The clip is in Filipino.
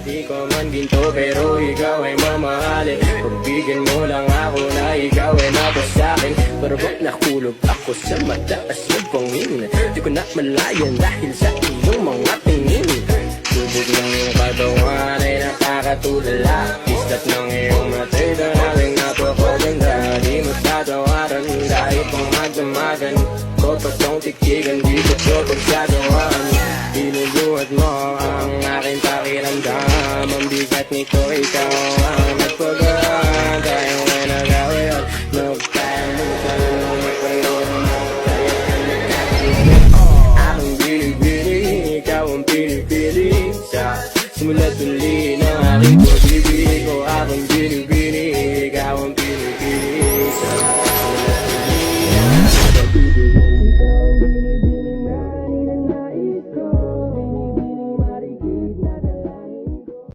Di ko man ginto pero ikaw ay mamahalin. Pagbigyan mo lang ako na ikaw ay napasakin. Pero ba't nakulog ako sa mataas na pangin? Di ko na malayan dahil sa iyong mga tingin. Tubog ng iyong katawan ay nakakatulala. Islat ng iyong matay na namin napakaganda. Di mo tatawaran kahit pang magdamagan ko pa tong tikigan, di ko ito pagsagawan. Pinuluhat mo ang aking pakiramdam. Ang bigat nito ikaw ang nagpagawa. Tayo ay nagawin nagkamutan ng magpagawin mo. Akong binibili, ikaw ang pinipili. Sa simula't uli ng aking pag-ibig ko, akong binibili.